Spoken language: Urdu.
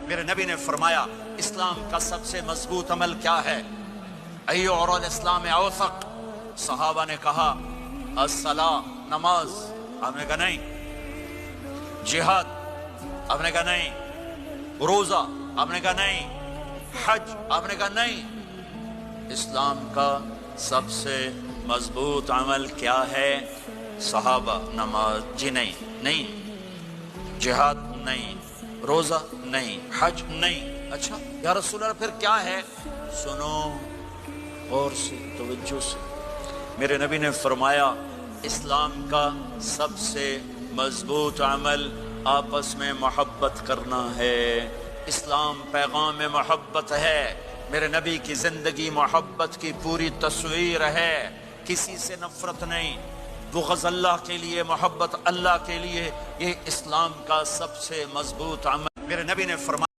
میرے نبی نے فرمایا اسلام کا سب سے مضبوط عمل کیا ہے؟ ایو اور الاسلام اوثق. صحابہ نے کہا الصلاۃ، نماز. آپ نے کہا نہیں. جہاد؟ آپ نے کہا نہیں. روزہ؟ آپ نے کہا نہیں. حج؟ آپ نے کہا نہیں. اسلام کا سب سے مضبوط عمل کیا ہے؟ صحابہ نماز. جی نہیں. جہاد نہیں. روزہ نہیں. حج نہیں. اچھا یا رسول اللہ پھر کیا ہے؟ سنو اور سے توجہ سے. میرے نبی نے فرمایا اسلام کا سب سے مضبوط عمل آپس میں محبت کرنا ہے. اسلام پیغام محبت ہے. میرے نبی کی زندگی محبت کی پوری تصویر ہے. کسی سے نفرت نہیں، بغض اللہ کے لیے، محبت اللہ کے لیے. یہ اسلام کا سب سے مضبوط عمل. میرے نبی نے فرمایا